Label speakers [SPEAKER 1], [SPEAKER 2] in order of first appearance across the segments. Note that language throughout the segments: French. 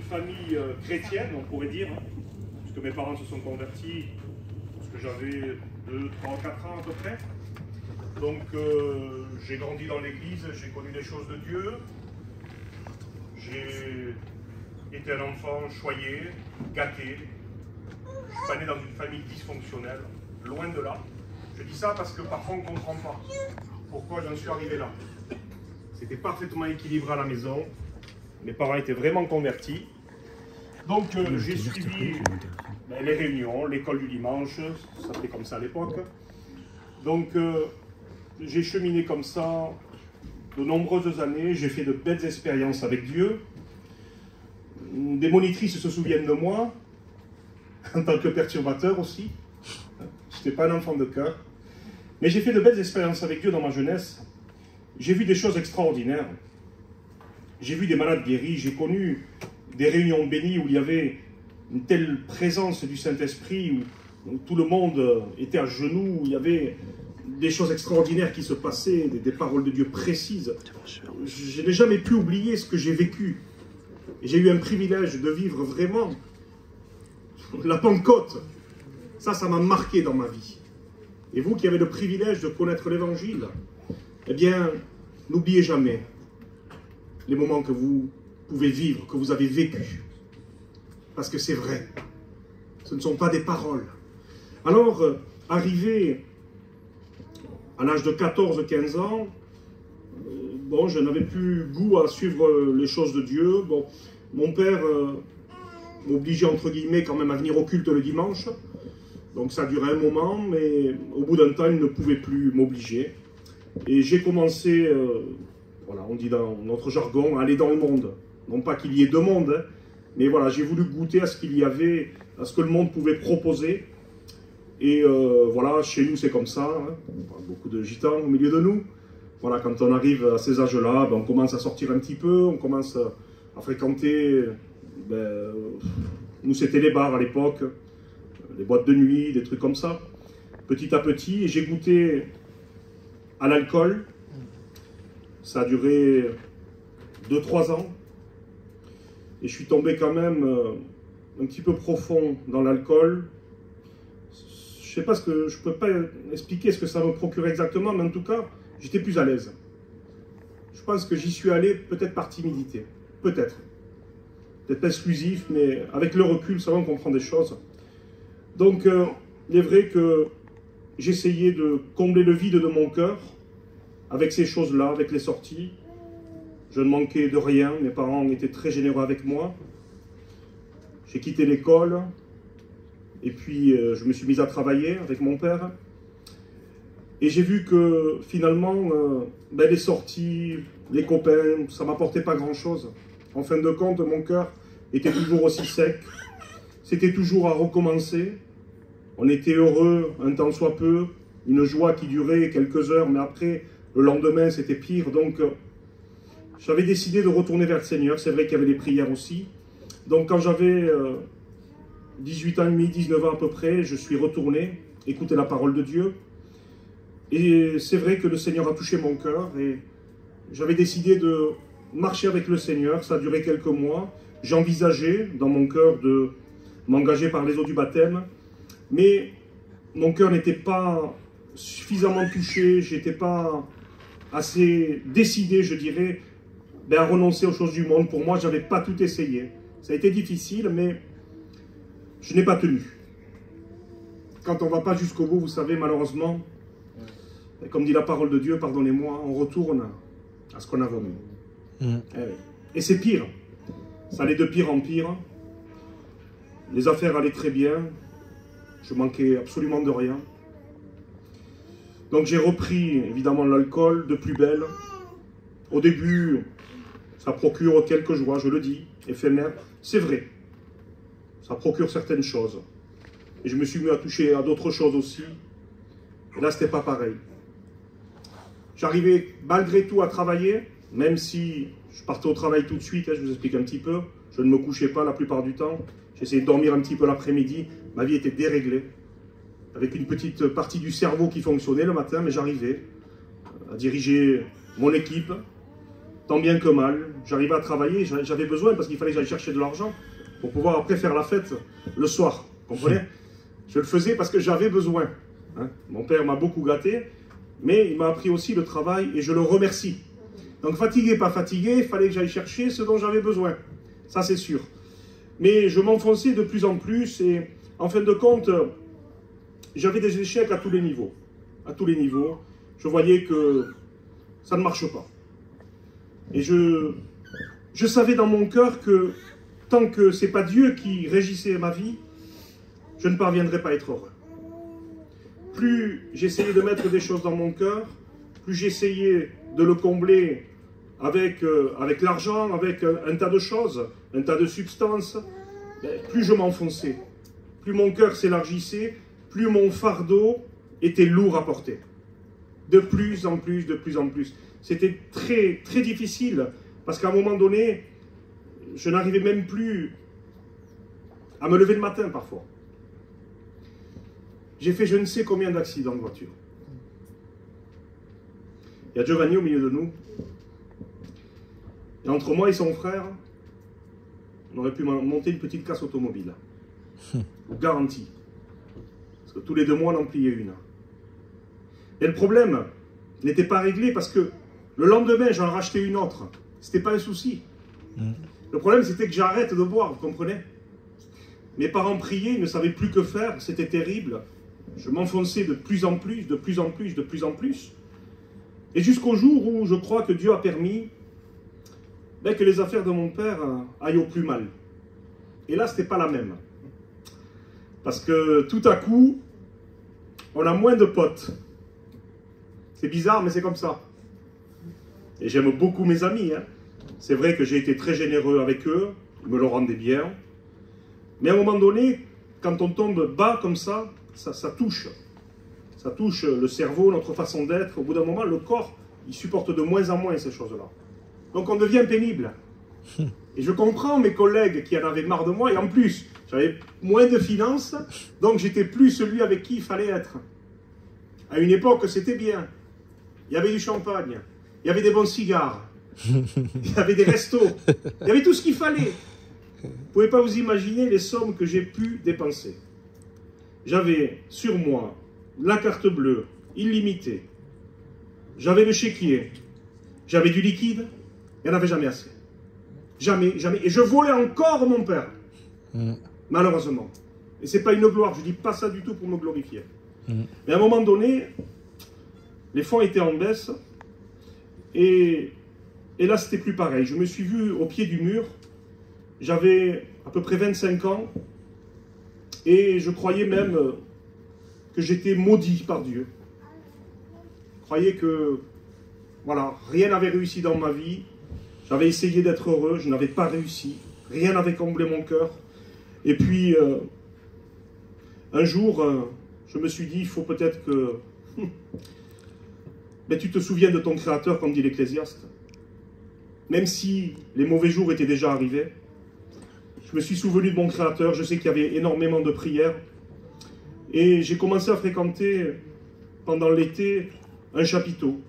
[SPEAKER 1] Famille chrétienne, on pourrait dire, hein, puisque mes parents se sont convertis lorsque j'avais 2, 3, 4 ans à peu près. Donc j'ai grandi dans l'église, j'ai connu les choses de Dieu, j'ai été un enfant choyé, gâté. Je suis pas né dans une famille dysfonctionnelle, loin de là. Je dis ça parce que parfois on ne comprend pas pourquoi j'en suis arrivé là. C'était parfaitement équilibré à la maison, mes parents étaient vraiment convertis. Donc j'ai suivi les réunions, l'école du dimanche, ça s'appelait comme ça à l'époque. Donc j'ai cheminé comme ça de nombreuses années, j'ai fait de belles expériences avec Dieu. Des monitrices se souviennent de moi, en tant que perturbateur aussi. Je n'étais pas un enfant de cœur. Mais j'ai fait de belles expériences avec Dieu dans ma jeunesse. J'ai vu des choses extraordinaires. J'ai vu des malades guéris, j'ai connu des réunions bénies où il y avait une telle présence du Saint-Esprit, où tout le monde était à genoux, où il y avait des choses extraordinaires qui se passaient, des paroles de Dieu précises. Je n'ai jamais pu oublier ce que j'ai vécu. Et j'ai eu un privilège de vivre vraiment la Pentecôte. Ça m'a marqué dans ma vie. Et vous qui avez le privilège de connaître l'Évangile, eh bien, n'oubliez jamais les moments que vous pouvez vivre, que vous avez vécu. Parce que c'est vrai. Ce ne sont pas des paroles. Alors, arrivé à l'âge de 14-15 ans, bon, je n'avais plus goût à suivre les choses de Dieu. Bon, mon père m'obligeait, entre guillemets, quand même à venir au culte le dimanche. Donc ça a duré un moment, mais au bout d'un temps, il ne pouvait plus m'obliger. Et j'ai commencé, voilà, on dit dans notre jargon, à aller dans le monde. Non pas qu'il y ait deux mondes, hein, mais voilà, j'ai voulu goûter à ce qu'il y avait, à ce que le monde pouvait proposer. Et voilà, chez nous c'est comme ça, hein. On a beaucoup de gitans au milieu de nous. Voilà, quand on arrive à ces âges-là, ben, on commence à sortir un petit peu, on commence à fréquenter, ben, nous c'était les bars à l'époque, les boîtes de nuit, des trucs comme ça, petit à petit, et j'ai goûté à l'alcool. Ça a duré 2-3 ans, et je suis tombé quand même un petit peu profond dans l'alcool. Je sais pas ce que, je peux pas expliquer ce que ça me procurait exactement, mais en tout cas, j'étais plus à l'aise. Je pense que j'y suis allé peut-être par timidité, peut-être pas exclusif, mais avec le recul, ça va, on comprend des choses. Donc, il est vrai que j'essayais de combler le vide de mon cœur avec ces choses-là, avec les sorties. Je ne manquais de rien, mes parents étaient très généreux avec moi. J'ai quitté l'école, et puis je me suis mis à travailler avec mon père. Et j'ai vu que finalement, ben, les sorties, les copains, ça ne m'apportait pas grand-chose. En fin de compte, mon cœur était toujours aussi sec. C'était toujours à recommencer. On était heureux un temps soit peu, une joie qui durait quelques heures, mais après, le lendemain, c'était pire. Donc, j'avais décidé de retourner vers le Seigneur. C'est vrai qu'il y avait des prières aussi. Donc, quand j'avais 18 ans et demi, 19 ans à peu près, je suis retourné écouter la parole de Dieu. Et c'est vrai que le Seigneur a touché mon cœur. Et j'avais décidé de marcher avec le Seigneur. Ça a duré quelques mois. J'envisageais dans mon cœur de m'engager par les eaux du baptême. Mais mon cœur n'était pas suffisamment touché. Je n'étais pas assez décidé, je dirais, à renoncer aux choses du monde. Pour moi, je n'avais pas tout essayé. Ça a été difficile, mais je n'ai pas tenu. Quand on ne va pas jusqu'au bout, vous savez, malheureusement, comme dit la parole de Dieu, pardonnez-moi, on retourne à ce qu'on a voulu. Et c'est pire. Ça allait de pire en pire. Les affaires allaient très bien. Je manquais absolument de rien. Donc j'ai repris évidemment l'alcool de plus belle. Au début, ça procure quelques joies, je le dis, éphémères. C'est vrai. Ça procure certaines choses. Et je me suis mis à toucher à d'autres choses aussi. Et là, c'était pas pareil. J'arrivais malgré tout à travailler, même si je partais au travail tout de suite, hein, je vous explique un petit peu. Je ne me couchais pas la plupart du temps. J'essayais de dormir un petit peu l'après-midi. Ma vie était déréglée. Avec une petite partie du cerveau qui fonctionnait le matin, mais j'arrivais à diriger mon équipe. tant bien que mal. J'arrivais à travailler, j'avais besoin parce qu'il fallait que j'aille chercher de l'argent pour pouvoir après faire la fête le soir. Vous comprenez? Je le faisais parce que j'avais besoin. Hein. Mon père m'a beaucoup gâté, mais il m'a appris aussi le travail et je le remercie. Donc fatigué, pas fatigué, il fallait que j'aille chercher ce dont j'avais besoin. Ça c'est sûr. Mais je m'enfonçais de plus en plus et en fin de compte, j'avais des échecs à tous les niveaux. À tous les niveaux. Je voyais que ça ne marche pas. Et je savais dans mon cœur que tant que ce n'est pas Dieu qui régissait ma vie, je ne parviendrai pas à être heureux. Plus j'essayais de mettre des choses dans mon cœur, plus j'essayais de le combler avec l'argent, avec un tas de choses, un tas de substances, plus je m'enfonçais, plus mon cœur s'élargissait, plus mon fardeau était lourd à porter. De plus en plus, de plus en plus. C'était très, très difficile, parce qu'à un moment donné, je n'arrivais même plus à me lever le matin parfois. J'ai fait je ne sais combien d'accidents de voiture. Il y a Giovanni au milieu de nous. Et entre moi et son frère, on aurait pu monter une petite casse automobile. Garantie. Parce que tous les 2 mois, on en pliait une. Et le problème n'était pas réglé parce que le lendemain, j'en rachetais une autre. C'était pas un souci. Le problème, c'était que j'arrête de boire, vous comprenez? Mes parents priaient, ils ne savaient plus que faire, c'était terrible. Je m'enfonçais de plus en plus, de plus en plus, de plus en plus. Et jusqu'au jour où je crois que Dieu a permis que les affaires de mon père aillent au plus mal. Et là, ce n'était pas la même. Parce que tout à coup, on a moins de potes. C'est bizarre, mais c'est comme ça. Et j'aime beaucoup mes amis. Hein. C'est vrai que j'ai été très généreux avec eux, ils me le rendaient bien. Mais à un moment donné, quand on tombe bas comme ça, ça touche. Ça touche le cerveau, notre façon d'être. Au bout d'un moment, le corps, il supporte de moins en moins ces choses-là. Donc on devient pénible. Et je comprends mes collègues qui en avaient marre de moi. Et en plus, j'avais moins de finances. Donc j'étais plus celui avec qui il fallait être. À une époque, c'était bien. Il y avait du champagne. Il y avait des bons cigares. Il y avait des restos. Il y avait tout ce qu'il fallait. Vous ne pouvez pas vous imaginer les sommes que j'ai pu dépenser. J'avais sur moi la carte bleue illimitée. J'avais le chéquier. J'avais du liquide. Il n'y en avait jamais assez. Jamais, jamais. Et je volais encore mon père. Malheureusement. Et ce n'est pas une gloire. Je ne dis pas ça du tout pour me glorifier. Mais à un moment donné, les fonds étaient en baisse. Et là, c'était plus pareil. Je me suis vu au pied du mur. J'avais à peu près 25 ans. Et je croyais même que j'étais maudit par Dieu. Je croyais que, voilà, rien n'avait réussi dans ma vie. J'avais essayé d'être heureux, je n'avais pas réussi. Rien n'avait comblé mon cœur. Et puis, un jour, je me suis dit, il faut peut-être que... Mais tu te souviens de ton Créateur, comme dit l'Ecclésiaste. Même si les mauvais jours étaient déjà arrivés, je me suis souvenu de mon Créateur. Je sais qu'il y avait énormément de prières. Et j'ai commencé à fréquenter, pendant l'été, un chapiteau.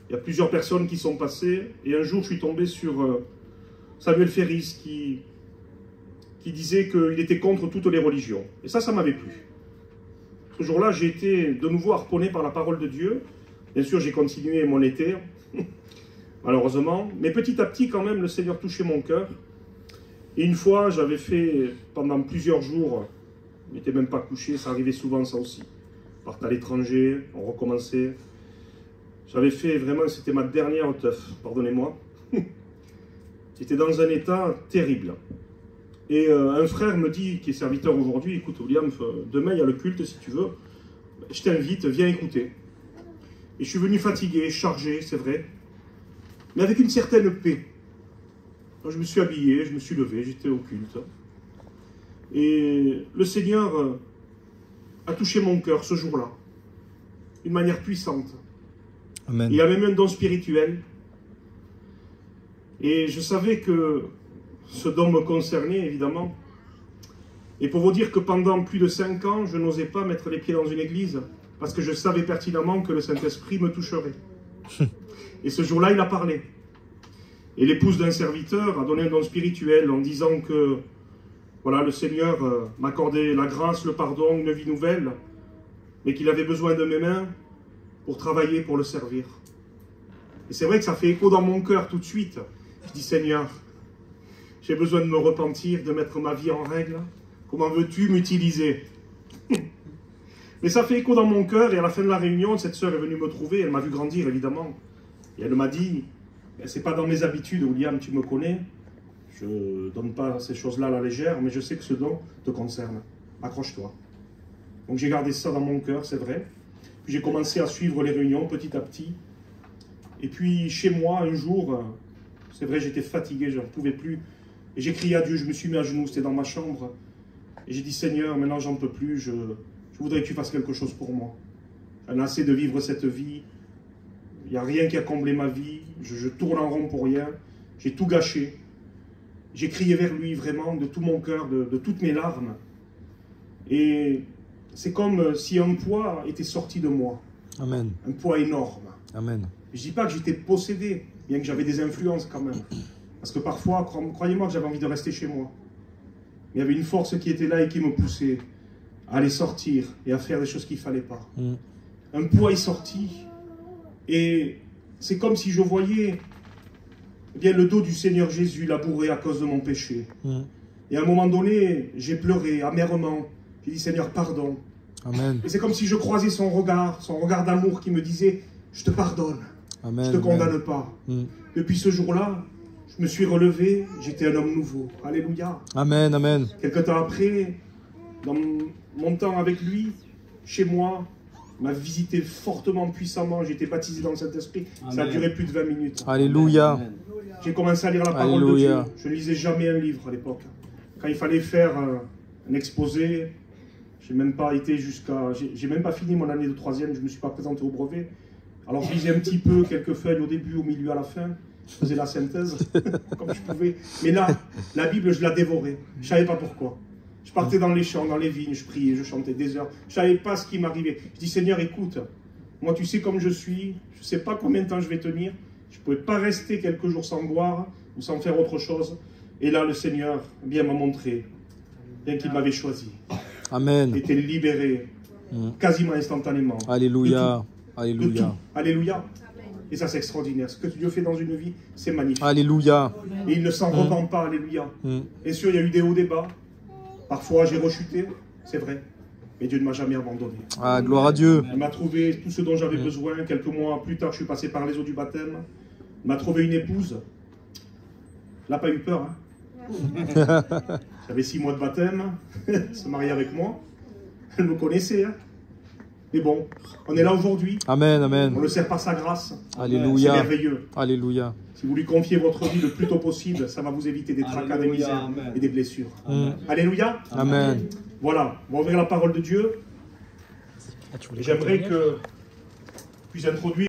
[SPEAKER 1] Il y a plusieurs personnes qui sont passées. Et un jour, je suis tombé sur Samuel Ferris qui disait qu'il était contre toutes les religions. Et ça m'avait plu. Ce jour-là, j'ai été de nouveau harponné par la parole de Dieu. Bien sûr, j'ai continué mon été, malheureusement. Mais petit à petit, quand même, le Seigneur touchait mon cœur. Et une fois, j'avais fait, pendant plusieurs jours, je n'étais même pas couché, ça arrivait souvent ça aussi. On partait à l'étranger, on recommençait. J'avais fait vraiment, c'était ma dernière teuf, pardonnez-moi. J'étais dans un état terrible. Et un frère me dit, qui est serviteur aujourd'hui, écoute William, demain il y a le culte si tu veux, je t'invite, viens écouter. Et je suis venu fatigué, chargé, c'est vrai, mais avec une certaine paix. Alors, je me suis habillé, je me suis levé, j'étais au culte. Et le Seigneur a touché mon cœur ce jour-là, d'une manière puissante. Amen. Il y avait même un don spirituel. Et je savais que ce don me concernait, évidemment. Et pour vous dire que pendant plus de 5 ans, je n'osais pas mettre les pieds dans une église, parce que je savais pertinemment que le Saint-Esprit me toucherait. Et ce jour-là, il a parlé. Et l'épouse d'un serviteur a donné un don spirituel en disant que voilà, le Seigneur m'accordait la grâce, le pardon, une vie nouvelle, mais qu'il avait besoin de mes mains pour travailler, pour le servir. Et c'est vrai que ça fait écho dans mon cœur tout de suite. Je dis, Seigneur, j'ai besoin de me repentir, de mettre ma vie en règle. Comment veux-tu m'utiliser? Mais ça fait écho dans mon cœur, et à la fin de la réunion, cette sœur est venue me trouver, elle m'a vu grandir évidemment. Et elle m'a dit, c'est pas dans mes habitudes, William, tu me connais, je ne donne pas ces choses-là à la légère, mais je sais que ce don te concerne. Accroche-toi. Donc j'ai gardé ça dans mon cœur, c'est vrai. Puis j'ai commencé à suivre les réunions petit à petit. Et puis chez moi, un jour, c'est vrai, j'étais fatigué, je n'en pouvais plus. Et j'ai crié à Dieu, je me suis mis à genoux, c'était dans ma chambre. Et j'ai dit, Seigneur, maintenant j'en peux plus, je voudrais que tu fasses quelque chose pour moi. J'en ai assez de vivre cette vie. Il n'y a rien qui a comblé ma vie. Je tourne en rond pour rien. J'ai tout gâché. J'ai crié vers lui vraiment de tout mon cœur, de toutes mes larmes. Et c'est comme si un poids était sorti de moi. Amen. Un poids énorme. Amen. Je ne dis pas que j'étais possédé, bien que j'avais des influences quand même. Parce que parfois, croyez-moi que j'avais envie de rester chez moi. Mais il y avait une force qui était là et qui me poussait à aller sortir et à faire des choses qu'il ne fallait pas. Un poids est sorti et c'est comme si je voyais bien le dos du Seigneur Jésus labouré à cause de mon péché. Et à un moment donné, j'ai pleuré amèrement. J'ai dit, Seigneur, pardon. Amen. Et c'est comme si je croisais son regard d'amour qui me disait, je te pardonne. Amen, je ne te condamne pas. Depuis ce jour-là, je me suis relevé, j'étais un homme nouveau. Alléluia. Amen, amen. Quelque temps après, dans mon temps avec lui, chez moi, m'a visité fortement, puissamment. J'ai été baptisé dans le Saint-Esprit. Ça a duré plus de 20 minutes. Alléluia. J'ai commencé à lire la parole de Dieu. Je ne lisais jamais un livre à l'époque. Quand il fallait faire un exposé, j'ai même pas été jusqu'à... J'ai même pas fini mon année de 3e, je ne me suis pas présenté au brevet. Alors je lisais un petit peu, quelques feuilles au début, au milieu, à la fin. Je faisais la synthèse, comme je pouvais. Mais là, la Bible, je la dévorais. Je ne savais pas pourquoi. Je partais dans les champs, dans les vignes, je priais, je chantais des heures. Je ne savais pas ce qui m'arrivait. Je dis, Seigneur, écoute, moi tu sais comme je suis, je ne sais pas combien de temps je vais tenir. Je ne pouvais pas rester quelques jours sans boire ou sans faire autre chose. Et là, le Seigneur bien m'a montré, bien qu'il m'avait choisi. Amen. J'étais libéré quasiment instantanément. Alléluia. Alléluia. Alléluia. Et ça, c'est extraordinaire. Ce que Dieu fait dans une vie, c'est magnifique. Alléluia. Et il ne s'en repent pas. Alléluia. Bien sûr, il y a eu des hauts, des bas. Parfois, j'ai rechuté. C'est vrai. Mais Dieu ne m'a jamais abandonné. Ah, gloire à Dieu. Il m'a trouvé tout ce dont j'avais besoin. Quelques mois plus tard, je suis passé par les eaux du baptême. Il m'a trouvé une épouse. Elle n'a pas eu peur. Hein. J'avais 6 mois de baptême. Elle se mariait avec moi. Elle me connaissait. Hein. Mais bon, on est là aujourd'hui. Amen, amen. On le sert par sa grâce. Alléluia. C'est merveilleux. Alléluia. Si vous lui confiez votre vie le plus tôt possible, ça va vous éviter des tracas, des misères et des blessures. Alléluia. Amen. Voilà, on va ouvrir la parole de Dieu. J'aimerais que je puisse introduire